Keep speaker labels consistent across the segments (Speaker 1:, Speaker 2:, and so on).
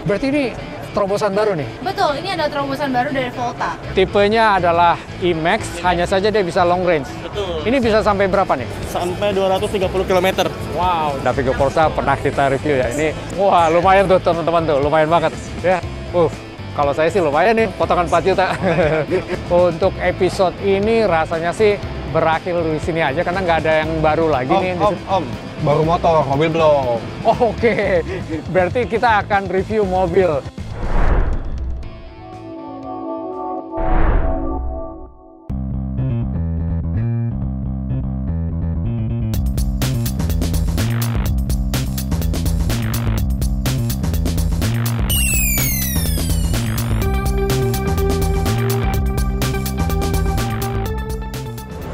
Speaker 1: Berarti ini terobosan baru nih?
Speaker 2: Betul, ini ada terobosan baru dari Volta.
Speaker 1: Tipenya adalah E-Max, hanya saja dia bisa long range.
Speaker 3: Betul.
Speaker 1: Ini bisa sampai berapa nih?
Speaker 3: Sampai 230 km.
Speaker 1: Wow, Navigo Corsa pernah kita review ya. Ini, wah lumayan tuh teman-teman tuh, lumayan banget. Ya, kalau saya sih lumayan nih, potongan 4 juta. Untuk episode ini rasanya sih berakhir di sini aja, karena nggak ada yang baru lagi nih.
Speaker 4: Om, baru motor, mobil belum.
Speaker 1: Oh, oke. Berarti kita akan review mobil.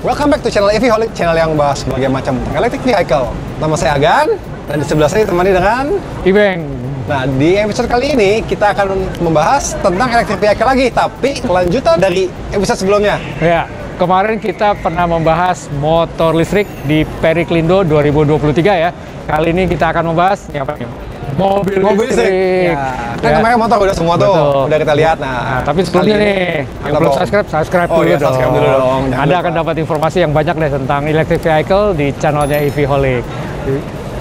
Speaker 4: Welcome back to channel EVholic, channel yang bahas berbagai macam electric vehicle. Nama saya Agan, dan di sebelah saya ditemani dengan
Speaker 1: Ibeng.
Speaker 4: Nah, di episode kali ini kita akan membahas tentang electric vehicle lagi, tapi kelanjutan dari episode sebelumnya.
Speaker 1: Ya, kemarin kita pernah membahas motor listrik di Periklindo 2023 ya. Kali ini kita akan membahas apa nih? Mobil listrik.
Speaker 4: Ya. Kan kemarin motor udah semua tuh,
Speaker 1: Betul.
Speaker 4: udah kita lihat. Nah,
Speaker 1: Tapi sebelumnya nih, yang belum subscribe
Speaker 4: Oh,
Speaker 1: dulu
Speaker 4: iya,
Speaker 1: dong.
Speaker 4: subscribe dulu dong. Jangan
Speaker 1: Anda
Speaker 4: lupa.
Speaker 1: akan dapat informasi yang banyak deh tentang electric vehicle di channelnya EVholic.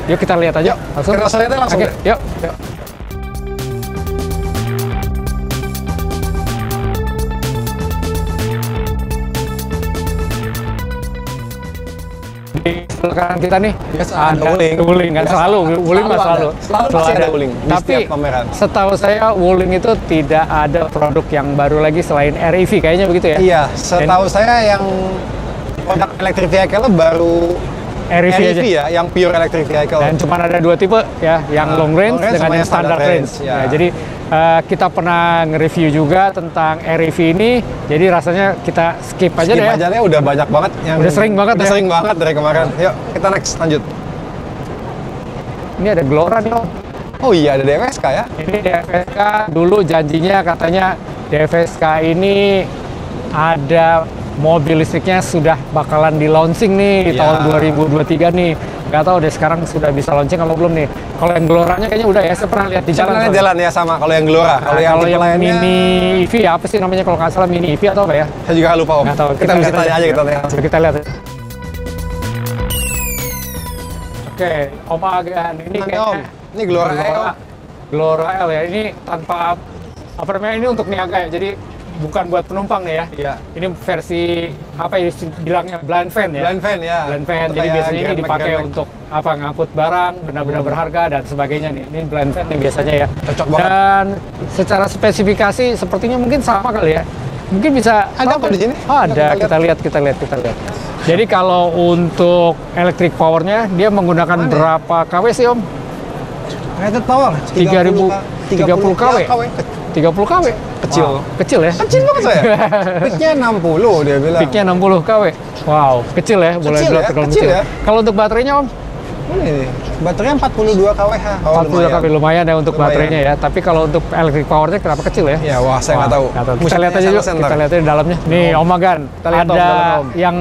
Speaker 1: Yuk kita lihat aja.
Speaker 4: Yuk, kita lihat langsung
Speaker 1: Oke,
Speaker 4: deh.
Speaker 1: yuk. Di sebelah kanan kita nih
Speaker 4: Biasa ada Wuling.
Speaker 1: kan
Speaker 4: Biasa.
Speaker 1: selalu Wuling mah selalu
Speaker 4: pasti ada Wuling di
Speaker 1: tapi
Speaker 4: setiap pameran.
Speaker 1: setahu saya Wuling itu tidak ada produk yang baru lagi selain REV kayaknya begitu ya.
Speaker 4: Iya, setahu saya yang produk electric vehicle baru
Speaker 1: REV aja.
Speaker 4: ya, yang pure electric vehicle.
Speaker 1: Dan cuma ada dua tipe ya, yang long range dengan
Speaker 4: sama
Speaker 1: yang
Speaker 4: yang
Speaker 1: standard
Speaker 4: standard
Speaker 1: range.
Speaker 4: range, ya.
Speaker 1: Ya, jadi kita pernah nge-review juga tentang REV ini, jadi rasanya kita skip aja deh. Ya.
Speaker 4: Aja deh, udah banyak banget yang
Speaker 1: Udah sering banget
Speaker 4: udah
Speaker 1: ya.
Speaker 4: sering banget dari kemarin. Yuk, kita next lanjut.
Speaker 1: Ini ada Glora nih Om.
Speaker 4: Oh iya, ada DFSK ya.
Speaker 1: Ini DFSK dulu janjinya katanya DFSK ini ada mobil listriknya sudah bakalan di launching nih di
Speaker 4: Iya.
Speaker 1: tahun 2023 nih. Nggak tahu deh sekarang sudah bisa launching apa belum nih. Kalau yang Gloranya kayaknya udah ya, saya pernah lihat di jalan.
Speaker 4: Jalannya jalan ya sama kalau yang Glora.
Speaker 1: Kalau yang
Speaker 4: lainnya,
Speaker 1: mini EV apa sih namanya kalau nggak salah, mini EV atau apa ya?
Speaker 4: saya juga lupa Om.
Speaker 1: Nggak tahu.
Speaker 4: Kita bisa tanya aja, kita tanya.
Speaker 1: Coba kita lihat. Oke, Om Agan ini
Speaker 4: Ini Om,
Speaker 1: kayaknya
Speaker 4: ini Glora L.
Speaker 1: Glora L ya. Ini tanpa apa namanya, ini untuk niaga ya. Jadi bukan buat penumpang nih ya.
Speaker 4: Iya.
Speaker 1: Ini versi apa ya bilangnya, blind van ya.
Speaker 4: Blind van ya.
Speaker 1: Blind van.
Speaker 4: Untuk
Speaker 1: Jadi
Speaker 4: kayak
Speaker 1: biasanya ini
Speaker 4: Grand Max,
Speaker 1: dipakai
Speaker 4: Grand Max.
Speaker 1: untuk apa, ngangkut barang, benda-benda berharga dan sebagainya nih. Ini blind van nih biasanya ya.
Speaker 4: Cocok banget.
Speaker 1: Dan secara spesifikasi sepertinya mungkin sama kali ya. Mungkin bisa
Speaker 4: Ada kok di sini.
Speaker 1: Oh, ada, kita lihat. Jadi kalau untuk electric powernya dia menggunakan berapa kW sih Om?
Speaker 4: Rated power
Speaker 1: 30 kW. 30 kW.
Speaker 4: Kecil.
Speaker 1: Wow, kecil ya?
Speaker 4: Kecil banget saya. Peaknya 60 dia bilang.
Speaker 1: Peaknya 60 kW. Wow, kecil ya, boleh
Speaker 4: Kecil
Speaker 1: bilang
Speaker 4: ya,
Speaker 1: tergolong
Speaker 4: kecil
Speaker 1: kecil.
Speaker 4: ya.
Speaker 1: Kalau untuk baterainya Om?
Speaker 4: Ini baterainya 42 kWh.
Speaker 1: 40 kW lumayan ya untuk
Speaker 4: Lumayan.
Speaker 1: baterainya ya. Tapi kalau untuk electric powernya kenapa kecil ya?
Speaker 4: Ya, wah saya nggak tahu.
Speaker 1: Kita lihat aja yuk, kita lihat aja di dalamnya. Nih Om Agan,
Speaker 4: Kita lihat, Om,
Speaker 1: ada
Speaker 4: dalamnya, Om.
Speaker 1: yang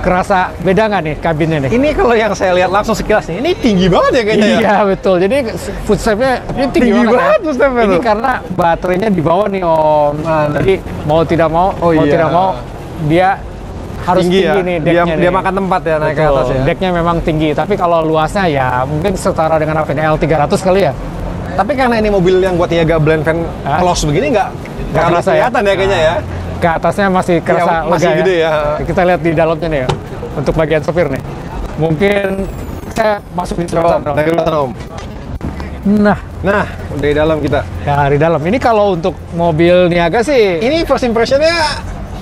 Speaker 1: kerasa beda nggak nih kabinnya nih?
Speaker 4: Ini kalau yang saya lihat langsung sekilas nih, ini tinggi banget ya kayaknya ya.
Speaker 1: Iya betul. Jadi footstepnya ini tinggi
Speaker 4: Tinggi
Speaker 1: banget.
Speaker 4: banget
Speaker 1: Ya.
Speaker 4: footstepnya
Speaker 1: Ini
Speaker 4: tuh.
Speaker 1: karena baterainya di bawah nih Om.
Speaker 4: Mana?
Speaker 1: Jadi mau tidak mau
Speaker 4: iya.
Speaker 1: tidak mau dia harus tinggi
Speaker 4: ya.
Speaker 1: nih
Speaker 4: Dia
Speaker 1: decknya nih.
Speaker 4: makan tempat ya naik ke
Speaker 1: Betul.
Speaker 4: atas ya.
Speaker 1: Decknya memang tinggi. Tapi kalau luasnya ya mungkin setara dengan apa ini L300 kali ya.
Speaker 4: Tapi karena ini mobil yang buat niaga blend van
Speaker 1: Hah?
Speaker 4: close begini nggak
Speaker 1: kerasa ya?
Speaker 4: kelihatan ya kayaknya ya.
Speaker 1: Ke atasnya masih kerasa
Speaker 4: Iya, masih
Speaker 1: lega
Speaker 4: gede ya.
Speaker 1: Kita lihat di dalamnya nih ya. Untuk bagian sopir nih. Mungkin saya masuk di dalam.
Speaker 4: Dari belakang Om.
Speaker 1: Nah,
Speaker 4: Nah, udah di dalam kita.
Speaker 1: ya di dalam. Ini kalau untuk mobil niaga sih
Speaker 4: Ini first impressionnya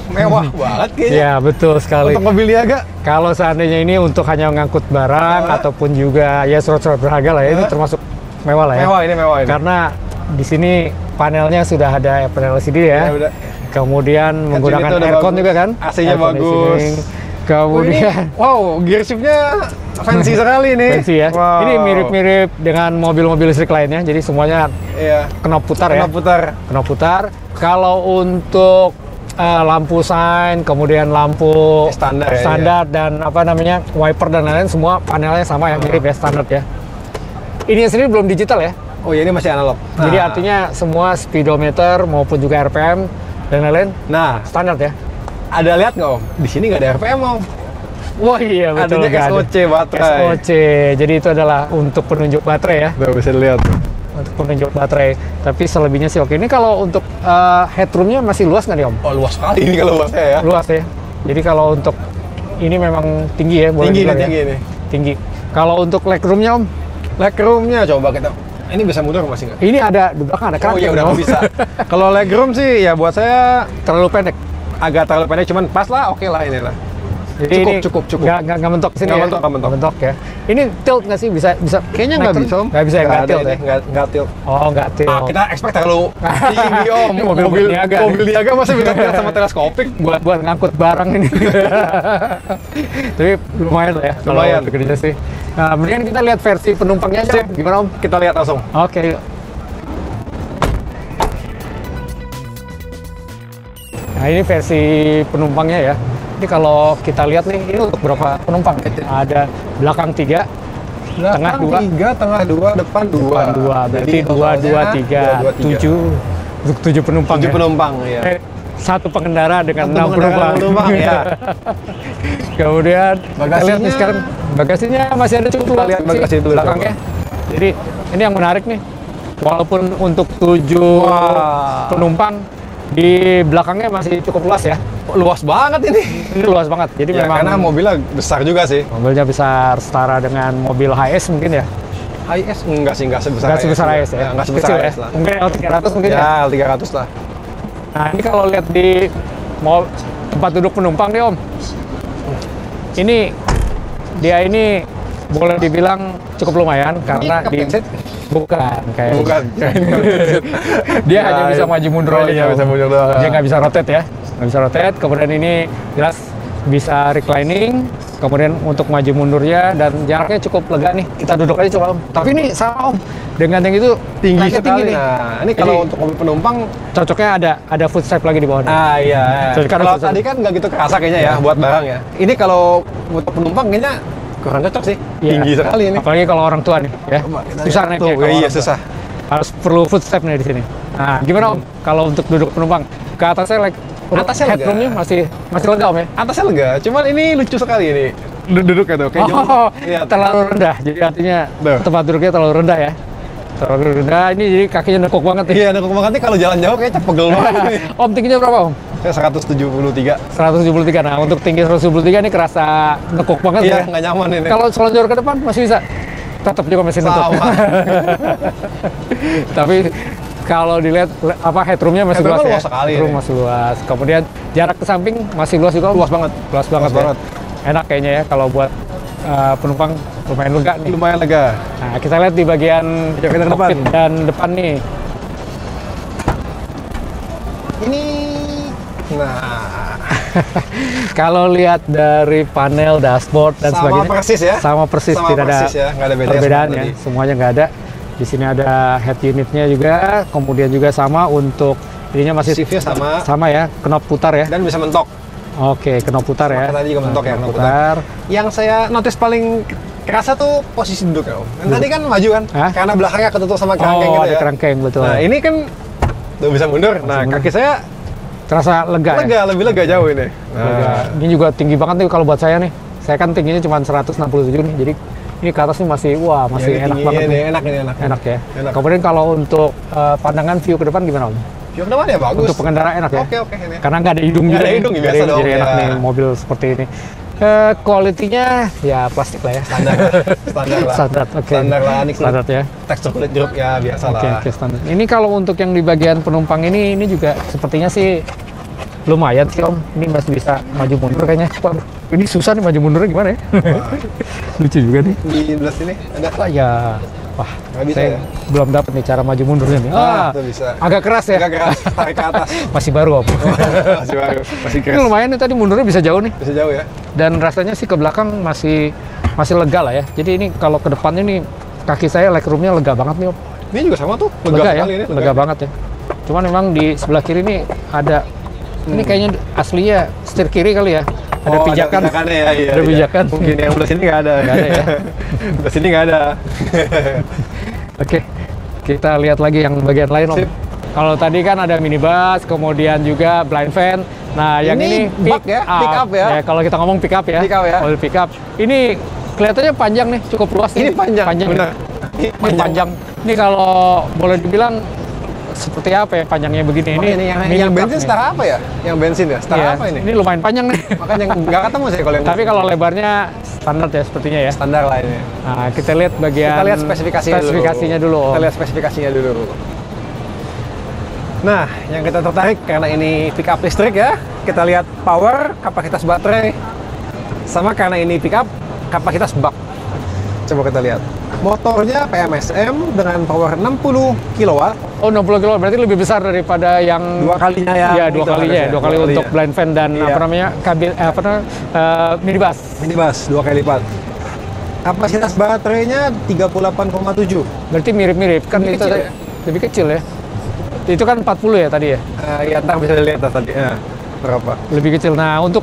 Speaker 4: mewah banget kayaknya.
Speaker 1: ya betul sekali.
Speaker 4: Untuk mobil niaga.
Speaker 1: Kalau seandainya ini untuk hanya mengangkut barang ataupun juga ya surat-surat berharga lah ya, ini termasuk mewah lah ya.
Speaker 4: Mewah ini.
Speaker 1: Karena di sini panelnya sudah ada panel LCD ya.
Speaker 4: Ya, udah.
Speaker 1: Kemudian menggunakan
Speaker 4: unitnya udah
Speaker 1: aircon
Speaker 4: bagus.
Speaker 1: juga kan.
Speaker 4: AC-nya
Speaker 1: Air
Speaker 4: bagus.
Speaker 1: conditioning. Kemudian
Speaker 4: Wow, gear shift-nya fancy sekali nih.
Speaker 1: fancy ya.
Speaker 4: Wow.
Speaker 1: Ini mirip-mirip dengan mobil-mobil listrik lainnya. Jadi semuanya
Speaker 4: Iya.
Speaker 1: knop putar ya.
Speaker 4: Knop putar.
Speaker 1: Knop putar. Kalau untuk lampu sign, kemudian lampu
Speaker 4: Standar ya,
Speaker 1: standar dan apa namanya wiper dan lain-lain semua panelnya sama ya, mirip ya, standar ya. Ini sendiri belum digital ya?
Speaker 4: Oh ya, ini masih analog.
Speaker 1: Jadi artinya semua speedometer maupun juga RPM dan lain-lain
Speaker 4: Nah,
Speaker 1: standar ya.
Speaker 4: ada lihat nggak Om? Di sini nggak ada RPM Om.
Speaker 1: Wah iya betul.
Speaker 4: Adanya
Speaker 1: nggak ada.
Speaker 4: SOC baterai.
Speaker 1: SOC. Jadi itu adalah untuk penunjuk baterai ya.
Speaker 4: Tuh, bisa dilihat.
Speaker 1: Untuk penunjuk baterai. Tapi selebihnya sih oke. Ini kalau untuk headroomnya masih luas nggak nih Om?
Speaker 4: Oh, luas sekali ini kalau buat saya ya.
Speaker 1: Luas ya. Jadi kalau untuk ini memang tinggi ya, boleh
Speaker 4: Tinggi nih,
Speaker 1: dibilang ya.
Speaker 4: tinggi nih.
Speaker 1: Tinggi. Kalau untuk legroomnya Om,
Speaker 4: Legroomnya coba kita. Ini bisa mundur masih nggak?
Speaker 1: ini ada di belakang ada
Speaker 4: Oh iya,
Speaker 1: kerangkeng,
Speaker 4: udah
Speaker 1: Om.
Speaker 4: nggak bisa. Kalau legroom sih ya buat saya
Speaker 1: Terlalu pendek.
Speaker 4: agak terlalu pendek, cuman pas lah, oke lah ini lah.
Speaker 1: Jadi
Speaker 4: Cukup.
Speaker 1: Nggak mentok sini
Speaker 4: Nggak
Speaker 1: ya?
Speaker 4: mentok, nggak mentok.
Speaker 1: ya. Ini tilt nggak sih? Bisa
Speaker 4: Kayaknya
Speaker 1: naik
Speaker 4: nggak
Speaker 1: turun?
Speaker 4: bisa Om.
Speaker 1: Nggak bisa ya? Nggak
Speaker 4: ada
Speaker 1: tilt
Speaker 4: ini,
Speaker 1: ya?
Speaker 4: nggak tilt.
Speaker 1: Oh nggak tilt.
Speaker 4: Kita expect terlalu tinggi Om.
Speaker 1: Ini mobil niaga nih.
Speaker 4: mobil niaga masa bisa tilt sama teleskopik.
Speaker 1: buat ngangkut barang ini. Tapi lumayan lah ya. kalau
Speaker 4: Lumayan.
Speaker 1: untuk kerja sih. Nah, mendingan kita lihat versi penumpangnya aja. Om. Gimana Om?
Speaker 4: Kita lihat langsung.
Speaker 1: Oke. Yuk. Nah ini versi penumpangnya ya. Ini kalau kita lihat nih, ini untuk berapa penumpang? Ada belakang 3, tengah 2,
Speaker 4: 3, tengah 2, depan 2.
Speaker 1: depan 2. Berarti 2, 2, 3, 7. Untuk 7 penumpang
Speaker 4: 7
Speaker 1: ya.
Speaker 4: penumpang ya.
Speaker 1: Satu pengendara dengan
Speaker 4: Satu
Speaker 1: 6
Speaker 4: pengendara
Speaker 1: penumpang.
Speaker 4: ya.
Speaker 1: Kemudian kita lihat nih sekarang bagasinya masih ada cukup luas
Speaker 4: lihat
Speaker 1: sih
Speaker 4: bagasi dulu,
Speaker 1: belakangnya. Jadi ini yang menarik nih. Walaupun untuk 7
Speaker 4: Wah.
Speaker 1: penumpang di belakangnya masih cukup luas ya.
Speaker 4: Luas banget ini.
Speaker 1: Ini luas banget. Jadi
Speaker 4: Ya,
Speaker 1: memang
Speaker 4: karena mobilnya besar juga sih.
Speaker 1: mobilnya besar, setara dengan mobil HS mungkin ya.
Speaker 4: HS enggak sih, enggak sebesar
Speaker 1: Nggak sebesar HS ya.
Speaker 4: Enggak sebesar
Speaker 1: Kecil
Speaker 4: HS
Speaker 1: ya.
Speaker 4: lah.
Speaker 1: Mungkin L300 mungkin ya.
Speaker 4: Ya, L300 lah.
Speaker 1: Nah, ini kalau lihat di tempat duduk penumpang nih Om. Ini dia ini boleh dibilang cukup lumayan karena di
Speaker 4: kapten seat?
Speaker 1: bukan kayak
Speaker 4: Bukan.
Speaker 1: dia
Speaker 4: Ya,
Speaker 1: hanya bisa maju mundur
Speaker 4: oh
Speaker 1: aja.
Speaker 4: iya,
Speaker 1: Om.
Speaker 4: bisa mundur doang.
Speaker 1: Dia nggak bisa rotate ya. Nggak bisa rotate. Kemudian ini jelas bisa reclining. Kemudian untuk maju mundurnya dan jaraknya cukup lega nih. Kita duduk aja coba Om. Tapi ini sama Om. Dengan yang itu
Speaker 4: Tinggi
Speaker 1: naiknya
Speaker 4: sekali.
Speaker 1: nih.
Speaker 4: Nah, ini kalau
Speaker 1: Jadi,
Speaker 4: untuk mobil penumpang,
Speaker 1: cocoknya ada footstep lagi di bawah.
Speaker 4: ah iya.
Speaker 1: Jadi kan
Speaker 4: Kalau
Speaker 1: harus-
Speaker 4: tadi kan nggak gitu kerasa kayaknya ya buat barang ya. Ini kalau untuk penumpang kayaknya kurang cocok sih.
Speaker 1: Iya.
Speaker 4: Tinggi sekali ini.
Speaker 1: Apalagi kalau orang tua nih ya.
Speaker 4: Coba kita
Speaker 1: Susah
Speaker 4: lihat
Speaker 1: naiknya
Speaker 4: tuh.
Speaker 1: kalau
Speaker 4: Iya,
Speaker 1: orang tua.
Speaker 4: susah.
Speaker 1: Harus perlu footstep nih di sini. Nah, gimana Om? Kalau untuk duduk penumpang ke atasnya
Speaker 4: Atasnya lega.
Speaker 1: headroomnya masih lega Om ya?
Speaker 4: Atasnya lega, cuman ini lucu sekali ini. Duduknya tuh kayak Lihat.
Speaker 1: terlalu rendah. Jadi artinya
Speaker 4: Tuh.
Speaker 1: tempat duduknya terlalu rendah ya. Terlalu rendah. Ini jadi kakinya nekuk banget nih.
Speaker 4: Iya, ada banget nih kalau jalan jauh kayaknya pegel banget ini.
Speaker 1: Om tingginya berapa Om?
Speaker 4: Saya 173.
Speaker 1: 173. Nah, untuk tinggi 173 ini kerasa nekuk banget
Speaker 4: Iya,
Speaker 1: ya.
Speaker 4: nggak nyaman ini.
Speaker 1: Kalau selonjor ke depan masih bisa. Tetap juga masih nekuk.
Speaker 4: Sama.
Speaker 1: Tapi kalau dilihat headroomnya masih
Speaker 4: Headroomnya
Speaker 1: luas ya.
Speaker 4: luas sekali
Speaker 1: Headroom
Speaker 4: ini.
Speaker 1: masih luas. Kemudian jarak ke samping masih luas juga.
Speaker 4: Luas banget.
Speaker 1: Luas banget.
Speaker 4: Luas
Speaker 1: ya.
Speaker 4: banget.
Speaker 1: Enak kayaknya ya kalau buat penumpang lumayan lega nih.
Speaker 4: Lumayan lega.
Speaker 1: Nah, kita lihat di bagian
Speaker 4: Ya, kita ke
Speaker 1: cockpit
Speaker 4: depan.
Speaker 1: dan depan nih.
Speaker 4: Ini nah
Speaker 1: Kalau lihat dari panel dashboard dan
Speaker 4: sama
Speaker 1: sebagainya
Speaker 4: persis ya.
Speaker 1: sama persis,
Speaker 4: Sama
Speaker 1: tidak
Speaker 4: persis ya, nggak ada bedanya
Speaker 1: perbedaan
Speaker 4: sama
Speaker 1: ya.
Speaker 4: tadi.
Speaker 1: Semuanya nggak ada. Di sini ada head unitnya juga, kemudian juga sama untuk ininya masih
Speaker 4: CV sama
Speaker 1: sama ya, knop putar ya.
Speaker 4: dan bisa mentok.
Speaker 1: Oke, knop putar ya.
Speaker 4: Tadi juga mentok ya,
Speaker 1: knop
Speaker 4: knop putar. Yang saya notice paling kerasa tuh posisi duduk ya Om. Dan tadi kan maju kan,
Speaker 1: Hah?
Speaker 4: karena belakangnya ketutup sama kerangkeng
Speaker 1: Oh,
Speaker 4: gitu
Speaker 1: ada
Speaker 4: ya.
Speaker 1: kerangkeng betul.
Speaker 4: Nah ini kan udah bisa mundur. Nah
Speaker 1: mundur.
Speaker 4: kaki saya
Speaker 1: Terasa lega, ya.
Speaker 4: lega, lebih lega jauh ini.
Speaker 1: Lega.
Speaker 4: Nah,
Speaker 1: Ini juga tinggi banget nih kalau buat saya nih. Saya kan tingginya cuma 167 nih. Jadi ini ke atas nih masih masih
Speaker 4: ya,
Speaker 1: enak
Speaker 4: tingginya
Speaker 1: banget
Speaker 4: nih,
Speaker 1: nih.
Speaker 4: enak ini enak.
Speaker 1: Enak ya.
Speaker 4: Enak.
Speaker 1: Kemudian kalau untuk pandangan view ke depan gimana Om?
Speaker 4: View ke depan ya bagus.
Speaker 1: Untuk pengendara enak ya.
Speaker 4: Oke ini.
Speaker 1: Karena nggak ada hidung
Speaker 4: Nggak
Speaker 1: juga
Speaker 4: ada
Speaker 1: nih.
Speaker 4: hidung, ya,
Speaker 1: Jadi-
Speaker 4: biasa dong,
Speaker 1: Jadi enak
Speaker 4: ya.
Speaker 1: nih mobil seperti ini. Quality-nya ya plastik lah ya.
Speaker 4: Standar lah.
Speaker 1: Standar, oke.
Speaker 4: Standar lah, ini kulit,
Speaker 1: Standar ya.
Speaker 4: tekstur kulit jeruk ya biasa
Speaker 1: Oke,
Speaker 4: lah.
Speaker 1: oke, standar. Ini kalau untuk yang di bagian penumpang ini juga sepertinya sih lumayan sih Om. Ini masih bisa maju mundur kayaknya. Waduh, ini susah nih maju mundurnya gimana ya? Lucu juga nih.
Speaker 4: Di sebelah sini ada
Speaker 1: Wah ya, wah
Speaker 4: Nggak bisa
Speaker 1: saya
Speaker 4: ya?
Speaker 1: belum dapat nih cara maju mundurnya nih.
Speaker 4: tuh bisa.
Speaker 1: Agak keras ya.
Speaker 4: Agak keras, tarik ke atas.
Speaker 1: Masih baru Om.
Speaker 4: Masih baru, masih
Speaker 1: Ini
Speaker 4: keras.
Speaker 1: lumayan nih tadi mundurnya bisa jauh nih.
Speaker 4: Bisa jauh ya.
Speaker 1: Dan rasanya sih ke belakang masih lega lah ya. Jadi ini kalau ke depan ini kaki saya legroomnya lega banget nih Om.
Speaker 4: Ini juga sama tuh,
Speaker 1: Lega ya,
Speaker 4: sekali ini.
Speaker 1: lega banget ya. Cuman memang di sebelah kiri ini ada ini kayaknya aslinya setir kiri kali ya. Ada
Speaker 4: Oh,
Speaker 1: pijakan.
Speaker 4: pijakannya ya, iya,
Speaker 1: Ada
Speaker 4: iya.
Speaker 1: pijakan.
Speaker 4: Mungkin yang sebelah sini nggak ada.
Speaker 1: Nggak ada ya.
Speaker 4: Sebelah sini nggak ada.
Speaker 1: Oke. Kita lihat lagi yang bagian lain Om.
Speaker 4: Sip.
Speaker 1: Kalau tadi kan ada minibus, kemudian juga blind van. Nah, yang ini
Speaker 4: bak ya, pick up ya.
Speaker 1: Kalau kita ngomong pick up ya.
Speaker 4: Pick up ya.
Speaker 1: Kalau pick up. Ini kelihatannya panjang nih, cukup luas nih.
Speaker 4: Ini panjang, benar.
Speaker 1: Ini panjang. Ini kalau boleh dibilang seperti apa ya panjangnya begini?
Speaker 4: Oh, ini yang
Speaker 1: mini truck
Speaker 4: bensin
Speaker 1: nih.
Speaker 4: setara apa ya? Yang bensin ya? Setara
Speaker 1: Iya,
Speaker 4: apa ini?
Speaker 1: Ini lumayan panjang nih.
Speaker 4: Makanya nggak ketemu saya kalau yang
Speaker 1: Tapi kalau lebarnya standar ya sepertinya ya.
Speaker 4: standar lah ini.
Speaker 1: Nah, kita lihat bagian
Speaker 4: Kita lihat spesifikasinya
Speaker 1: dulu. Om.
Speaker 4: Kita lihat spesifikasinya dulu. Nah, yang kita tertarik karena ini pick up listrik ya. Kita lihat power, kapasitas baterai, sama karena ini pick up, kapasitas bak. Coba kita lihat. Motornya PMSM dengan power 60 kW.
Speaker 1: Oh, 60 kilo berarti lebih besar daripada yang
Speaker 4: Dua kalinya ya.
Speaker 1: Iya, dua
Speaker 4: Itu
Speaker 1: kalinya.
Speaker 4: harusnya.
Speaker 1: Dua kali
Speaker 4: Dua
Speaker 1: untuk
Speaker 4: kalinya.
Speaker 1: blind van dan
Speaker 4: Iya.
Speaker 1: apa namanya? Minibus.
Speaker 4: Minibus, 2 kali lipat. Kapasitas baterainya 38,7.
Speaker 1: Berarti mirip-mirip kan
Speaker 4: Lebih
Speaker 1: itu
Speaker 4: kecil
Speaker 1: tadi-
Speaker 4: ya?
Speaker 1: lebih kecil ya. Itu kan 40 ya tadi ya.
Speaker 4: Ya, ntar bisa dilihat tadi. Berapa?
Speaker 1: Lebih kecil. Nah, untuk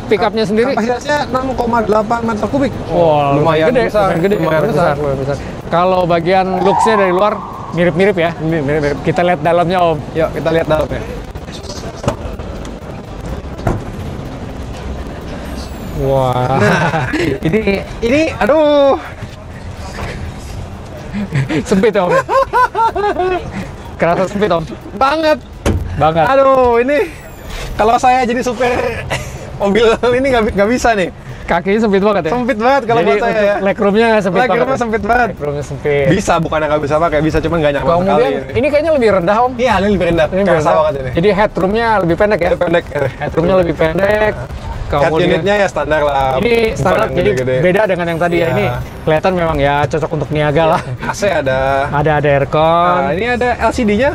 Speaker 1: pick up-nya sendiri
Speaker 4: Kapasitasnya 6,8 meter kubik.
Speaker 1: oh,
Speaker 4: lumayan
Speaker 1: gede,
Speaker 4: besar.
Speaker 1: lumayan besar. Kalau bagian looks-nya dari luar mirip-mirip ya.
Speaker 4: Mirip.
Speaker 1: Kita lihat dalamnya Om.
Speaker 4: Yuk kita lihat dalamnya.
Speaker 1: Wah.
Speaker 4: Ini aduh.
Speaker 1: Sempit Om. Kerasa sempit Om.
Speaker 4: Banget.
Speaker 1: Banget.
Speaker 4: Aduh, ini kalau saya jadi supir mobil ini nggak bisa nih.
Speaker 1: Kakinya sempit banget ya.
Speaker 4: Sempit banget kalau
Speaker 1: Jadi
Speaker 4: buat saya ya.
Speaker 1: untuk legroomnya sempit banget.
Speaker 4: Legroomnya sempit banget.
Speaker 1: Legroomnya sempit.
Speaker 4: Bisa, bukannya nggak bisa pakai, bisa cuman nggak nyaman sekali.
Speaker 1: Kemudian ini kayaknya lebih rendah Om.
Speaker 4: Iya, ini lebih rendah.
Speaker 1: Ini
Speaker 4: Kerasa
Speaker 1: rendah.
Speaker 4: banget ini.
Speaker 1: Jadi headroomnya lebih pendek ya.
Speaker 4: Ini pendek.
Speaker 1: Headroomnya lebih pendek.
Speaker 4: Head unitnya ya standar lah.
Speaker 1: Ini standar,
Speaker 4: Bukan yang
Speaker 1: jadi
Speaker 4: gede-gede.
Speaker 1: beda dengan yang tadi ya.
Speaker 4: Iya.
Speaker 1: Ini kelihatan memang ya cocok untuk niaga lah.
Speaker 4: AC ada.
Speaker 1: Ada aircon.
Speaker 4: Nah, ini ada LCD-nya.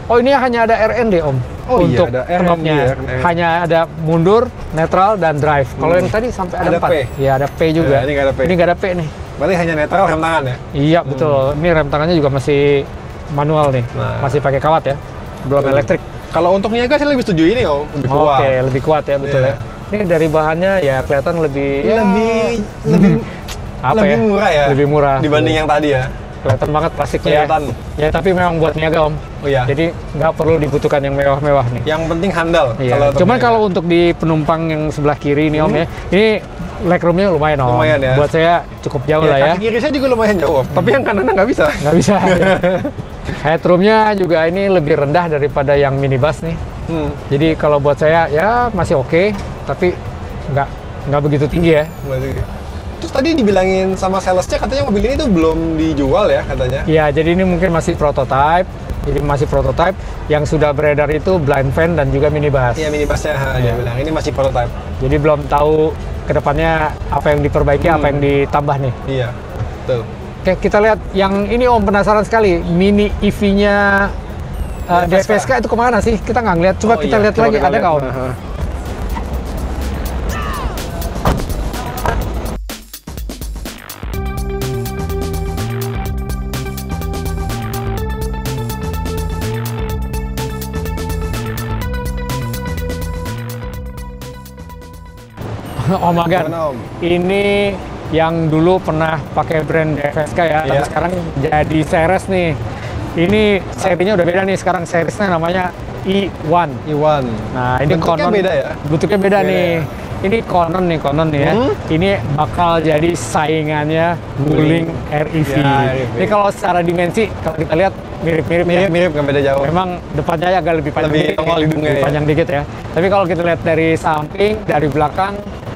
Speaker 1: Oh, ini hanya ada RND Om.
Speaker 4: Oh, iya,
Speaker 1: untuk
Speaker 4: ada RND
Speaker 1: knobnya.
Speaker 4: ya.
Speaker 1: Hanya ada mundur, netral, dan drive. Kalau yang tadi sampai ada
Speaker 4: Ada
Speaker 1: 4.
Speaker 4: P.
Speaker 1: Iya, ada P juga.
Speaker 4: Ya, ini nggak ada P.
Speaker 1: Ini nggak ada P nih.
Speaker 4: Berarti hanya netral rem tangan ya.
Speaker 1: Iya, betul. Ini rem tangannya juga masih manual nih.
Speaker 4: Nah.
Speaker 1: Masih pakai kawat ya. Belum
Speaker 4: Betul.
Speaker 1: elektrik.
Speaker 4: Kalau untuk niaga saya lebih setuju ini Om, lebih kuat.
Speaker 1: Oke, lebih kuat ya, betul
Speaker 4: Iya.
Speaker 1: ya. Ini dari bahannya ya kelihatan lebih
Speaker 4: lebih
Speaker 1: apa
Speaker 4: lebih
Speaker 1: ya?
Speaker 4: murah ya.
Speaker 1: Lebih murah.
Speaker 4: dibanding yang tadi ya.
Speaker 1: Kelihatan banget plastiknya ya.
Speaker 4: Kelihatan.
Speaker 1: Ya, tapi memang buat niaga Om.
Speaker 4: Oh iya.
Speaker 1: Jadi nggak perlu dibutuhkan yang mewah-mewah nih.
Speaker 4: Yang penting handal.
Speaker 1: Iya.
Speaker 4: untuk
Speaker 1: Cuman
Speaker 4: niaga.
Speaker 1: kalau untuk di penumpang yang sebelah kiri ini Om ya, ini legroomnya lumayan Om.
Speaker 4: Lumayan ya.
Speaker 1: Buat saya cukup jauh lah ya.
Speaker 4: kaki kiri saya juga lumayan jauh, tapi yang kanannya nggak bisa.
Speaker 1: Nggak bisa. Headroomnya juga ini lebih rendah daripada yang minibus nih. Jadi kalau buat saya ya masih oke, tapi nggak begitu tinggi ya.
Speaker 4: Terus tadi dibilangin sama salesnya katanya mobil ini tuh belum dijual ya katanya.
Speaker 1: Iya, jadi ini mungkin masih prototype. Jadi masih prototype. Yang sudah beredar itu blind van dan juga minibus.
Speaker 4: Iya minibusnya
Speaker 1: Iya.
Speaker 4: dia bilang ini masih prototype.
Speaker 1: Jadi belum tahu kedepannya apa yang diperbaiki, apa yang ditambah nih.
Speaker 4: Iya, betul.
Speaker 1: Oke, kita lihat yang ini Om, penasaran sekali. Mini EV-nya DFSK itu kemana sih? Kita nggak ngeliat. Coba
Speaker 4: Oh
Speaker 1: kita
Speaker 4: iya,
Speaker 1: lihat
Speaker 4: coba
Speaker 1: lagi.
Speaker 4: kita
Speaker 1: Ada
Speaker 4: lihat.
Speaker 1: nggak Om? Om Agan,
Speaker 4: Gimana, Om?
Speaker 1: ini yang dulu pernah pakai brand DFSK ya, tapi
Speaker 4: Iya.
Speaker 1: sekarang jadi Ceres nih. Ini serinya udah beda nih, sekarang seriesnya namanya E1.
Speaker 4: Iwan.
Speaker 1: Nah, ini
Speaker 4: Bentuknya
Speaker 1: konon
Speaker 4: beda ya?
Speaker 1: Bentuknya beda
Speaker 4: Beda
Speaker 1: nih.
Speaker 4: ya?
Speaker 1: Ini konon nih ya. Ini bakal jadi saingannya Wuling REV.
Speaker 4: Ya, REV.
Speaker 1: Ini kalau secara dimensi kalau kita lihat mirip-mirip ya.
Speaker 4: Mirip nggak beda jauh.
Speaker 1: Memang depannya agak lebih panjang,
Speaker 4: Lebih
Speaker 1: dikit,
Speaker 4: tongol hidungnya
Speaker 1: lebih
Speaker 4: ya.
Speaker 1: panjang dikit ya. Tapi kalau kita lihat dari samping, dari belakang,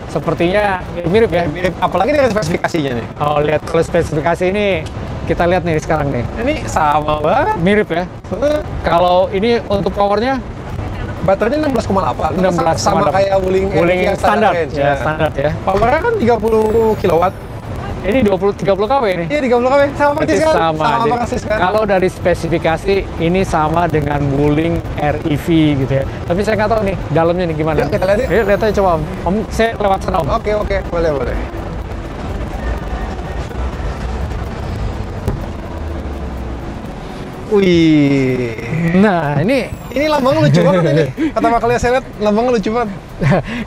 Speaker 1: sepertinya mirip ya.
Speaker 4: Mirip, apalagi dari spesifikasinya nih.
Speaker 1: Oh, lihat kalau spesifikasi ini kita lihat nih sekarang nih.
Speaker 4: Ini sama banget.
Speaker 1: Mirip ya. Kalau ini untuk powernya
Speaker 4: Baterainya 16,8.
Speaker 1: 16,8.
Speaker 4: Sama kayak Wuling
Speaker 1: Wuling
Speaker 4: yang
Speaker 1: standar,
Speaker 4: range,
Speaker 1: ya standar ya.
Speaker 4: Powernya kan 30 kW.
Speaker 1: Ini 30 kW ini.
Speaker 4: Iya 30 kW. Sama persis
Speaker 1: Berarti
Speaker 4: kan?
Speaker 1: sama.
Speaker 4: Sama
Speaker 1: Jadi,
Speaker 4: persis kan?
Speaker 1: kalau dari spesifikasi ini sama dengan Wuling REV gitu ya. Tapi saya nggak tahu nih dalamnya nih gimana.
Speaker 4: Yuk, kita lihat yuk.
Speaker 1: Ayo, lihat aja coba Om. Om, saya lewat sana Om.
Speaker 4: Oke, boleh. Wih.
Speaker 1: Nah, ini
Speaker 4: Lambang lucu banget ini. Pertama kali saya lihat lambangnya lucu banget.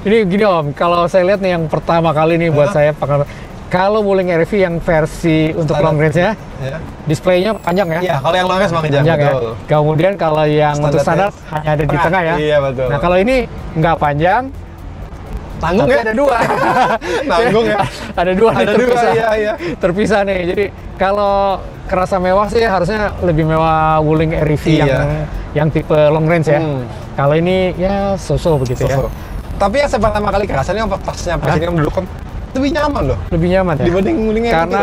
Speaker 1: ini gini Om, kalau saya lihat nih yang pertama kali nih buat saya pakai Kalau Wuling RV yang versi untuk
Speaker 4: Standar.
Speaker 1: long range-nya,
Speaker 4: Ya.
Speaker 1: displaynya panjang ya?
Speaker 4: Iya, kalau yang long range panjang,
Speaker 1: Panjang ya.
Speaker 4: betul.
Speaker 1: Kemudian kalau yang untuk standar hanya ada di tengah ya?
Speaker 4: Iya, betul.
Speaker 1: Nah, kalau ini nggak panjang,
Speaker 4: tanggung
Speaker 1: tapi
Speaker 4: ya?
Speaker 1: ada dua.
Speaker 4: Tanggung ya?
Speaker 1: Ada dua nih
Speaker 4: Ada dua,
Speaker 1: terpisah.
Speaker 4: iya.
Speaker 1: Terpisah nih. Jadi kalau kerasa mewah sih harusnya lebih mewah Wuling RV
Speaker 4: Iya.
Speaker 1: yang tipe long range ya. Kalau ini ya so-so begitu ya.
Speaker 4: So-so. Tapi yang saya pertama kali kerasanya pas nyampe sini duduk kan lebih nyaman loh
Speaker 1: Lebih nyaman ya.
Speaker 4: dibanding Wuling RV.
Speaker 1: Karena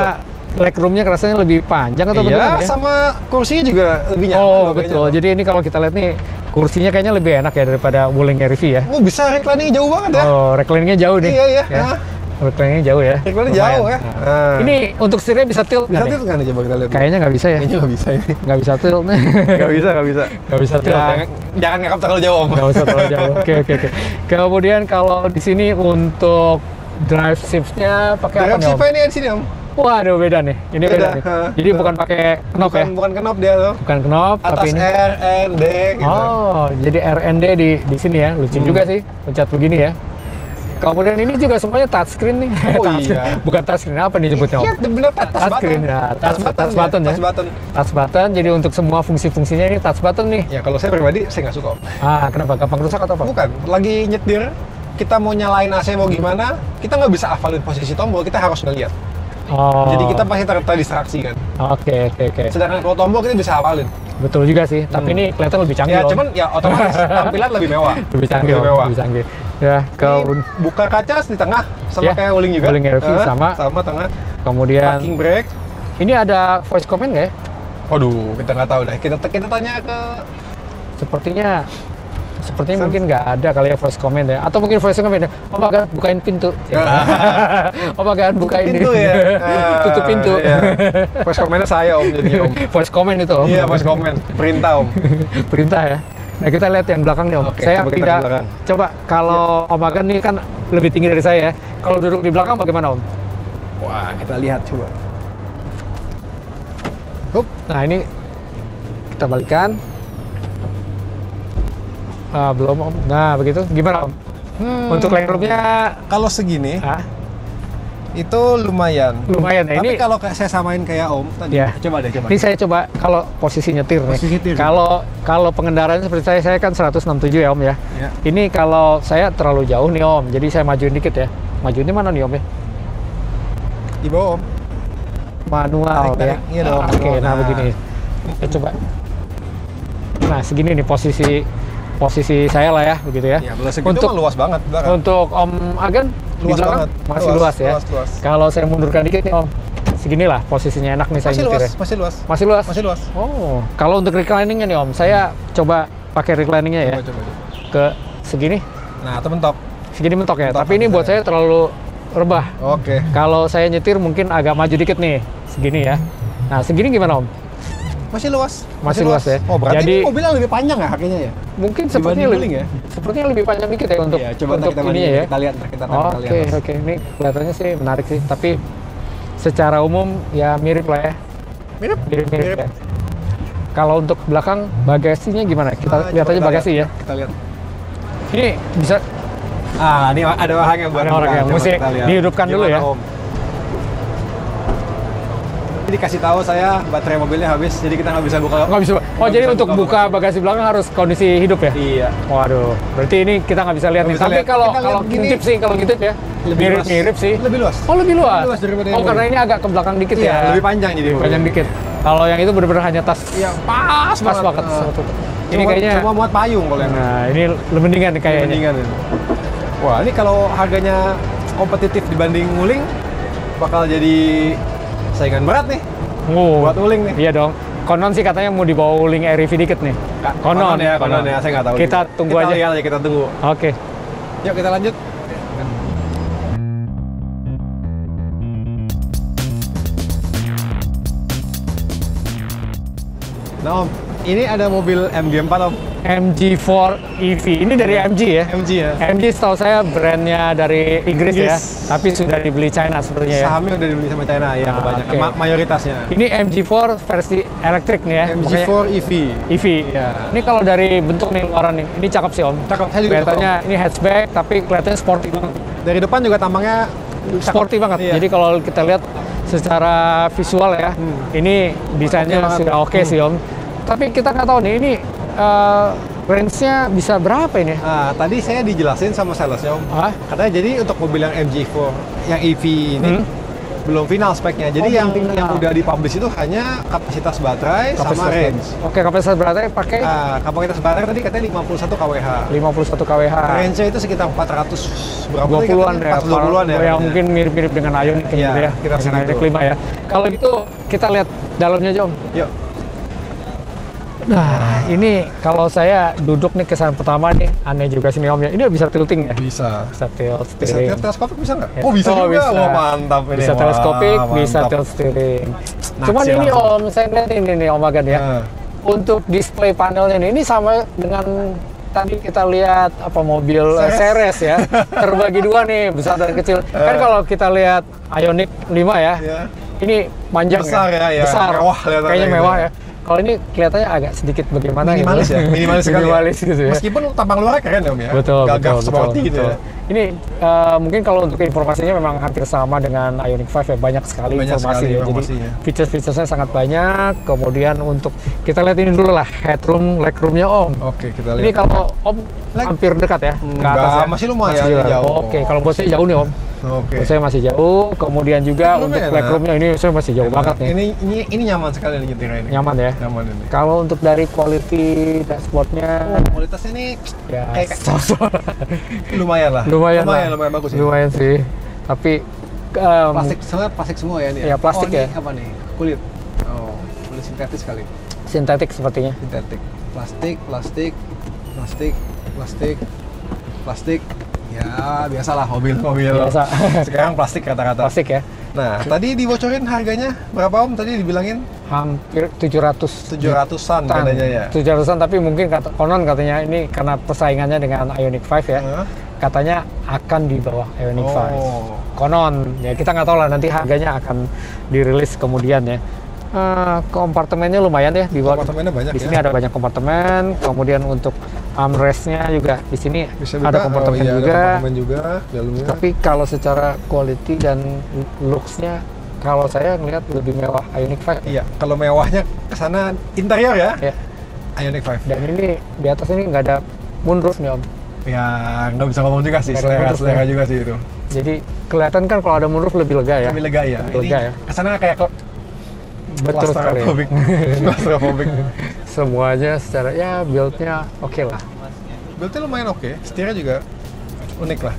Speaker 1: legroomnya rasanya lebih panjang atau
Speaker 4: iya,
Speaker 1: bagaimana ya?
Speaker 4: sama kursinya juga lebih nyaman.
Speaker 1: Oh
Speaker 4: loh kayaknya
Speaker 1: betul.
Speaker 4: loh.
Speaker 1: Jadi ini kalau kita lihat nih kursinya kayaknya lebih enak ya daripada Wuling RV ya.
Speaker 4: Oh, bisa reclining jauh banget ya.
Speaker 1: Oh, recliningnya jauh nih.
Speaker 4: Iya, iya.
Speaker 1: Ya.
Speaker 4: Nah.
Speaker 1: Recliningnya jauh ya.
Speaker 4: Reclining
Speaker 1: Lumayan.
Speaker 4: jauh ya.
Speaker 1: Nah.
Speaker 4: Nah.
Speaker 1: Ini untuk setirnya bisa tilt
Speaker 4: Bisa
Speaker 1: nggak
Speaker 4: tilt
Speaker 1: nih?
Speaker 4: kan coba kita lihat.
Speaker 1: Kayaknya nggak bisa ya.
Speaker 4: Kayaknya nggak bisa ini.
Speaker 1: Nggak bisa tilt nih.
Speaker 4: Nggak bisa.
Speaker 1: Nggak bisa tilt.
Speaker 4: Jangan,
Speaker 1: Ya.
Speaker 4: jangan ngekap terlalu jauh Om.
Speaker 1: Nggak usah terlalu jauh. Oke. Kemudian kalau di sini untuk drive shift-nya pakai apa
Speaker 4: Drive
Speaker 1: nih Om?
Speaker 4: shift ini di sini Om.
Speaker 1: Waduh beda nih. Ini beda
Speaker 4: Beda.
Speaker 1: nih.
Speaker 4: Ha.
Speaker 1: Jadi bukan pakai knob ya?
Speaker 4: Bukan knob dia tuh.
Speaker 1: Bukan knob,
Speaker 4: Atas
Speaker 1: tapi ini.
Speaker 4: R, N, D gitu.
Speaker 1: Oh, jadi RND di sini ya. Lucu juga sih, pencet begini ya. Kemudian ini juga semuanya touchscreen nih.
Speaker 4: Oh,
Speaker 1: Touchscreen.
Speaker 4: iya.
Speaker 1: Bukan touchscreen, apa nih nyebutnya? Om?
Speaker 4: Iya, bener touch
Speaker 1: Touchscreen
Speaker 4: button.
Speaker 1: ya, touch button ya.
Speaker 4: Touch button.
Speaker 1: Touch button, jadi untuk semua fungsi-fungsinya ini touch button nih.
Speaker 4: Ya kalau saya pribadi saya nggak suka Om.
Speaker 1: Ah, kenapa? Gampang rusak atau apa?
Speaker 4: Bukan, lagi nyetir kita mau nyalain AC mau gimana, kita nggak bisa hafalin posisi tombol, kita harus ngeliat.
Speaker 1: Oh.
Speaker 4: Jadi kita pasti terdistraksi kan.
Speaker 1: Oke.
Speaker 4: Sedangkan kalau tombol kita bisa hafalin.
Speaker 1: Betul juga sih, tapi ini kelihatan lebih canggih.
Speaker 4: Ya
Speaker 1: Om.
Speaker 4: cuman ya otomatis tampilan lebih mewah.
Speaker 1: lebih canggih, Om.
Speaker 4: mewah.
Speaker 1: Lebih canggih. Ya,
Speaker 4: Ini buka kaca di tengah sama
Speaker 1: Ya,
Speaker 4: kayak Wuling juga.
Speaker 1: Wuling RV sama.
Speaker 4: sama tengah.
Speaker 1: kemudian
Speaker 4: Parking brake.
Speaker 1: ini ada voice comment nggak ya?
Speaker 4: Waduh, kita nggak tahu deh. Kita tanya ke
Speaker 1: Sepertinya mungkin nggak ada kali ya voice comment ya, atau mungkin voice comment ya. Oh my god, bukain pintu. Oh my god, bukain
Speaker 4: pintu
Speaker 1: ini.
Speaker 4: ya.
Speaker 1: Tutup pintu.
Speaker 4: Iya. Voice comment-nya saya Om jadinya Om.
Speaker 1: Voice comment itu Om.
Speaker 4: Iya, voice comment. Perintah Om.
Speaker 1: Perintah ya. Nah kita lihat yang belakang nih Om.
Speaker 4: Oke,
Speaker 1: Saya
Speaker 4: coba kita
Speaker 1: tidak
Speaker 4: ke belakang.
Speaker 1: coba kalau Om Agan nih kan lebih tinggi dari saya ya. Kalau duduk di belakang bagaimana Om?
Speaker 4: Wah, kita lihat coba.
Speaker 1: Hup. Nah ini kita balikan. Belum Om. Nah begitu. Gimana Om? Untuk legroomnya
Speaker 4: Kalau segini
Speaker 1: itu
Speaker 4: lumayan.
Speaker 1: lumayan ya.
Speaker 4: Tapi
Speaker 1: Ini
Speaker 4: kalau saya samain kayak Om tadi.
Speaker 1: Ya.
Speaker 4: Coba deh, coba.
Speaker 1: Ini saya coba kalau posisi nyetir nih.
Speaker 4: Posisi nyetir.
Speaker 1: Kalau pengendaraan seperti saya kan 167 ya Om ya.
Speaker 4: Ya.
Speaker 1: Ini kalau saya terlalu jauh nih Om, jadi saya majuin dikit ya. Majuinnya mana nih Om ya?
Speaker 4: Di bawah Om.
Speaker 1: Manual
Speaker 4: Tarik,
Speaker 1: ya.
Speaker 4: iya dong,
Speaker 1: Oke,
Speaker 4: manual.
Speaker 1: nah
Speaker 4: Nah.
Speaker 1: begini. Saya coba. Nah segini nih posisi saya lah ya, begitu ya.
Speaker 4: Ya, kalau segitu
Speaker 1: Untuk
Speaker 4: mah luas banget belakang.
Speaker 1: untuk Om Agan di
Speaker 4: Luas
Speaker 1: belakang
Speaker 4: banget.
Speaker 1: masih
Speaker 4: Luas,
Speaker 1: luas ya.
Speaker 4: luas.
Speaker 1: Kalau saya mundurkan dikit nih Om, segini lah posisinya enak nih saya
Speaker 4: Masih
Speaker 1: nyetir
Speaker 4: luas,
Speaker 1: ya.
Speaker 4: masih luas.
Speaker 1: Masih luas?
Speaker 4: Masih luas.
Speaker 1: Oh, kalau untuk recliningnya nih Om, saya coba pakai recliningnya ya
Speaker 4: Coba.
Speaker 1: ke segini,
Speaker 4: Nah, itu mentok.
Speaker 1: segini mentok ya.
Speaker 4: Mentok
Speaker 1: Tapi ini
Speaker 4: maksud
Speaker 1: buat saya terlalu rebah.
Speaker 4: Oke.
Speaker 1: Kalau saya nyetir mungkin agak maju dikit nih, segini ya. Nah, segini gimana Om?
Speaker 4: Masih luas.
Speaker 1: Masih luas ya.
Speaker 4: Oh, berarti
Speaker 1: Jadi-
Speaker 4: ini mobilnya lebih panjang ya kakinya ya?
Speaker 1: Mungkin
Speaker 4: Dibanding
Speaker 1: sepertinya
Speaker 4: Wuling ya?
Speaker 1: sepertinya lebih panjang dikit ya untuk
Speaker 4: Iya, coba ntar
Speaker 1: untuk
Speaker 4: kita
Speaker 1: ini
Speaker 4: bandingin,
Speaker 1: ya.
Speaker 4: kita lihat, ntar kita lihat.
Speaker 1: Oke. Ini kelihatannya sih menarik sih, tapi secara umum ya mirip lah ya.
Speaker 4: Mirip.
Speaker 1: Mirip ya. Kalau untuk belakang bagasinya gimana? Kita lihat aja bagasi ya.
Speaker 4: Kita lihat.
Speaker 1: Ini bisa
Speaker 4: Ah, ini ada orang yang buat
Speaker 1: Ada orang
Speaker 4: buka.
Speaker 1: yang
Speaker 4: Coba
Speaker 1: mesti
Speaker 4: kita lihat.
Speaker 1: dihidupkan dulu ya.
Speaker 4: Om? Jadi kasih tahu saya baterai mobilnya habis, jadi kita nggak bisa buka.
Speaker 1: nggak bisa. Oh,
Speaker 4: Nggak
Speaker 1: jadi
Speaker 4: bisa
Speaker 1: untuk buka bagasi belakang harus kondisi hidup ya?
Speaker 4: Iya.
Speaker 1: Waduh, berarti ini kita nggak bisa lihat
Speaker 4: Nggak
Speaker 1: nih.
Speaker 4: bisa
Speaker 1: Tapi
Speaker 4: lihat.
Speaker 1: kalau
Speaker 4: Kita lihat gini,
Speaker 1: ngintip sih, kalau ngintip ya
Speaker 4: Lebih luas.
Speaker 1: mirip sih.
Speaker 4: Lebih luas.
Speaker 1: Oh, lebih luas.
Speaker 4: Lebih luas daripada yang
Speaker 1: Oh, karena
Speaker 4: Wuling.
Speaker 1: ini agak ke belakang dikit
Speaker 4: Iya,
Speaker 1: ya.
Speaker 4: lebih panjang jadi
Speaker 1: Lebih panjang
Speaker 4: mobilnya.
Speaker 1: dikit. Kalau yang itu benar-benar hanya tas.
Speaker 4: Iya,
Speaker 1: pas banget. Ini kayaknya.
Speaker 4: cuma muat payung kalau yang
Speaker 1: Nah, ini lebih mendingan nih kayaknya.
Speaker 4: mendingan ini. Wah, ini kalau harganya kompetitif dibanding Wuling bakal jadi saingan berat nih
Speaker 1: Oh,
Speaker 4: buat Wuling nih.
Speaker 1: iya dong. Konon sih katanya mau dibawa Wuling REV dikit nih. Konon
Speaker 4: ya, saya nggak tahu.
Speaker 1: Kita
Speaker 4: juga.
Speaker 1: tunggu
Speaker 4: Kita
Speaker 1: aja.
Speaker 4: lihat aja, kita tunggu.
Speaker 1: Oke.
Speaker 4: Yuk kita lanjut. Nah Om, ini ada mobil MG4 Om.
Speaker 1: MG4 EV. Ini dari MG ya?
Speaker 4: MG ya.
Speaker 1: MG setahu saya brandnya dari Inggris ya,
Speaker 4: Inggris.
Speaker 1: tapi sudah dibeli China sepertinya ya.
Speaker 4: Sahamnya udah dibeli sama China ya,
Speaker 1: Ah,
Speaker 4: kebanyakan.
Speaker 1: oke.
Speaker 4: Mayoritasnya.
Speaker 1: Ini MG4 versi elektrik nih ya.
Speaker 4: MG4 EV.
Speaker 1: EV.
Speaker 4: Iya.
Speaker 1: Ini kalau dari bentuk nih luaran nih, ini cakep sih Om.
Speaker 4: Cakep, saya juga
Speaker 1: Kelihatannya ini hatchback tapi kelihatannya sporty banget.
Speaker 4: Dari depan juga tampangnya
Speaker 1: sporty banget.
Speaker 4: Iya.
Speaker 1: Jadi kalau kita lihat secara visual ya, ini desainnya
Speaker 4: Oke banget.
Speaker 1: sudah oke sih Om. Tapi kita nggak tahu nih ini range-nya bisa berapa ini?
Speaker 4: Nah, tadi saya dijelasin sama salesnya Om.
Speaker 1: Hah?
Speaker 4: Katanya jadi untuk mobil yang MG4, yang EV ini belum final speknya. Jadi
Speaker 1: Oh,
Speaker 4: yang
Speaker 1: belum final.
Speaker 4: udah dipublish itu hanya kapasitas baterai sama range.
Speaker 1: Oke, kapasitas baterai pakai
Speaker 4: Kapasitas baterai tadi katanya 51 kWh.
Speaker 1: 51 kWh.
Speaker 4: Range-nya itu sekitar 400 berapa?
Speaker 1: 20-an ya,
Speaker 4: 420-an ya.
Speaker 1: yang mungkin mirip-mirip dengan Ioniq
Speaker 4: Iya,
Speaker 1: gitu ya,
Speaker 4: kira
Speaker 1: dengan
Speaker 4: segitu.
Speaker 1: Ioniq 5 ya. Kalau gitu kita lihat dalamnya aja Om.
Speaker 4: Yuk.
Speaker 1: Nah, ini kalau saya duduk nih kesan pertama nih, aneh juga sini Om ya. Ini bisa tilting ya?
Speaker 4: Bisa.
Speaker 1: Bisa tilt
Speaker 4: Bisa
Speaker 1: steering.
Speaker 4: teleskopik bisa nggak?
Speaker 1: Ya.
Speaker 4: Oh bisa juga.
Speaker 1: bisa.
Speaker 4: Wah mantap ini.
Speaker 1: Bisa
Speaker 4: Wah,
Speaker 1: teleskopik, bisa
Speaker 4: mantap.
Speaker 1: tilt steering.
Speaker 4: Nah,
Speaker 1: Cuman ini
Speaker 4: langsung.
Speaker 1: Om, saya lihat ini nih Om Agan ya.
Speaker 4: Nah.
Speaker 1: Untuk display panelnya ini sama dengan tadi kita lihat apa mobil Ceres ya. Terbagi dua nih, besar dan kecil. Kan kalau kita lihat Ioniq 5 ya.
Speaker 4: Iya.
Speaker 1: Ini panjang
Speaker 4: Besar ya.
Speaker 1: Besar.
Speaker 4: Mewah kelihatannya
Speaker 1: Kayaknya
Speaker 4: gitu.
Speaker 1: mewah ya. Kalau ini kelihatannya agak sedikit bagaimana
Speaker 4: Minimalis
Speaker 1: gitu.
Speaker 4: ya, minimalis sekali.
Speaker 1: Minimalis gitu ya.
Speaker 4: Meskipun tampang luarnya keren ya Om ya.
Speaker 1: Betul,
Speaker 4: Gagah
Speaker 1: betul,
Speaker 4: sporty gitu
Speaker 1: betul.
Speaker 4: ya.
Speaker 1: Ini mungkin kalau untuk informasinya memang hampir sama dengan Ioniq 5 ya, banyak sekali
Speaker 4: Banyak
Speaker 1: informasi
Speaker 4: sekali
Speaker 1: ya.
Speaker 4: informasinya.
Speaker 1: Jadi features-featuresnya sangat banyak. Kemudian untuk kita lihat ini dulu lah headroom, legroomnya Om.
Speaker 4: Oke, kita
Speaker 1: Ini
Speaker 4: lihat.
Speaker 1: kalau Om hampir dekat ya ke
Speaker 4: Enggak,
Speaker 1: atas ya.
Speaker 4: masih lumayan jauh.
Speaker 1: Oke, kalau buat saya jauh nih Om.
Speaker 4: Oke.
Speaker 1: Buat saya masih jauh. Kemudian juga
Speaker 4: Legroomnya
Speaker 1: untuk
Speaker 4: enak.
Speaker 1: legroomnya ini saya masih jauh banget nih.
Speaker 4: Ini nyaman sekali nih nyetirnya ini.
Speaker 1: Nyaman ya.
Speaker 4: Nyaman ini.
Speaker 1: Kalau untuk dari quality dashboardnya
Speaker 4: Kualitasnya ini
Speaker 1: ya
Speaker 4: kayak
Speaker 1: so-so.
Speaker 4: lumayan lah.
Speaker 1: lumayan
Speaker 4: bagus ya.
Speaker 1: lumayan sih, tapi
Speaker 4: Plastik semua ya ini.
Speaker 1: Iya, plastik
Speaker 4: ini
Speaker 1: ya.
Speaker 4: apa nih? Kulit. Oh, kulit sintetis kali.
Speaker 1: sintetik sepertinya.
Speaker 4: Sintetik. Plastik. Ya, biasalah mobil.
Speaker 1: Biasa.
Speaker 4: Sekarang plastik rata-rata.
Speaker 1: Plastik ya,
Speaker 4: Nah, tadi dibocorin harganya berapa Om? Tadi dibilangin
Speaker 1: hampir 700
Speaker 4: 700-an katanya ya.
Speaker 1: 700-an, tapi mungkin konon katanya ini karena persaingannya dengan Ioniq 5 ya,
Speaker 4: Hah?
Speaker 1: katanya akan di bawah Ioniq 5.
Speaker 4: Oh.
Speaker 1: Konon, ya kita nggak tahu lah nanti harganya akan dirilis kemudian ya. Kompartemennya lumayan ya di bawah.
Speaker 4: Kompartemennya banyak
Speaker 1: Di sini
Speaker 4: ya.
Speaker 1: ada banyak kompartemen, kemudian untuk armrestnya juga di sini
Speaker 4: Bisa
Speaker 1: ada kompartemen
Speaker 4: ada
Speaker 1: juga.
Speaker 4: kompartemen juga dalamnya.
Speaker 1: Tapi kalau secara quality dan looks-nya, kalau saya ngelihat lebih mewah Ioniq 5.
Speaker 4: Iya, kalau mewahnya ke sana interior ya.
Speaker 1: Ya.
Speaker 4: Ioniq 5.
Speaker 1: Dan ini di atas ini nggak ada moonroof nih Om.
Speaker 4: Ya, nggak bisa ngomong juga sih,
Speaker 1: Nggak ada
Speaker 4: selera
Speaker 1: moonroof ya.
Speaker 4: juga sih itu.
Speaker 1: Jadi kelihatan kan kalau ada moonroof lebih lega ya.
Speaker 4: Lebih lega ya.
Speaker 1: Lebih lega ya.
Speaker 4: Kesana kayak kok
Speaker 1: Betul sekali.
Speaker 4: Claustrophobic.
Speaker 1: Semuanya secara ya build-nya oke lah.
Speaker 4: Build-nya lumayan oke, setirnya juga unik lah.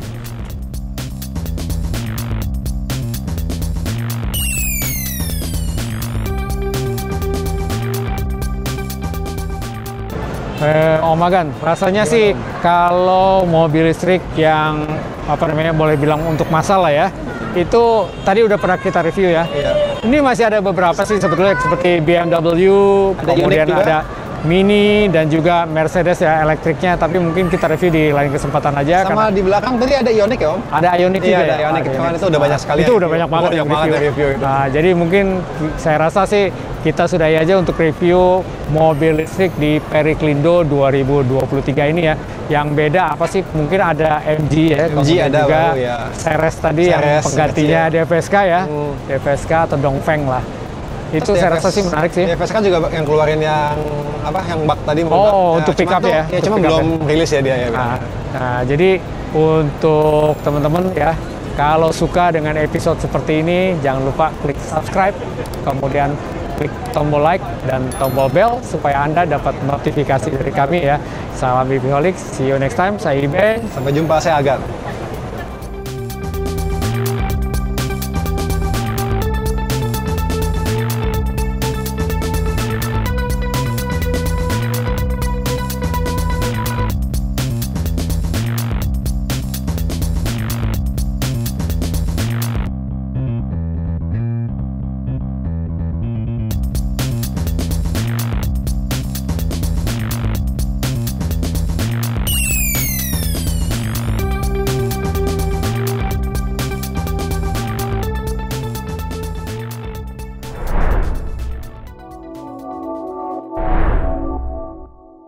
Speaker 1: Om Agan, rasanya sih kalau mobil listrik yang apa namanya boleh bilang untuk masalah ya, itu tadi udah pernah kita review ya.
Speaker 4: Iya.
Speaker 1: Ini masih ada beberapa sih sebetulnya seperti BMW,
Speaker 4: Ada
Speaker 1: kemudian
Speaker 4: Ioniq juga.
Speaker 1: ada Mini dan juga Mercedes ya elektriknya, tapi mungkin kita review di lain kesempatan aja.
Speaker 4: Sama di belakang tadi ada Ioniq ya Om?
Speaker 1: Ada Ioniq
Speaker 4: Iya,
Speaker 1: juga
Speaker 4: ada
Speaker 1: ya?
Speaker 4: Ioniq.
Speaker 1: Ada
Speaker 4: Kemarin
Speaker 1: Ioniq.
Speaker 4: itu udah banyak sekali
Speaker 1: Itu
Speaker 4: ya
Speaker 1: udah
Speaker 4: review.
Speaker 1: banyak banget
Speaker 4: Banyak
Speaker 1: yang
Speaker 4: banget yang review itu.
Speaker 1: Nah, jadi mungkin saya rasa sih kita sudahi aja untuk review mobil listrik di Periklindo 2023 ini ya. Yang beda apa sih? Mungkin ada MG ya.
Speaker 4: MG
Speaker 1: kemudian
Speaker 4: ada
Speaker 1: juga
Speaker 4: baru ya.
Speaker 1: Ceres tadi yang
Speaker 4: Ceres,
Speaker 1: penggantinya
Speaker 4: kecil.
Speaker 1: DFSK ya. DFSK atau Dongfeng lah. Itu saya rasa sih menarik sih.
Speaker 4: DFS kan juga yang keluarin yang apa yang bak tadi
Speaker 1: Oh, untuk pick up ya?
Speaker 4: Ya, cuma
Speaker 1: Untuk pick up
Speaker 4: belum rilis ya dia ya.
Speaker 1: Nah, jadi untuk teman-teman ya, kalau suka dengan episode seperti ini, jangan lupa klik subscribe, kemudian klik tombol like dan tombol bell supaya Anda dapat notifikasi dari kami ya. Salam Bipiholics, see you next time. Saya Ibe.
Speaker 4: Sampai jumpa, saya Agan.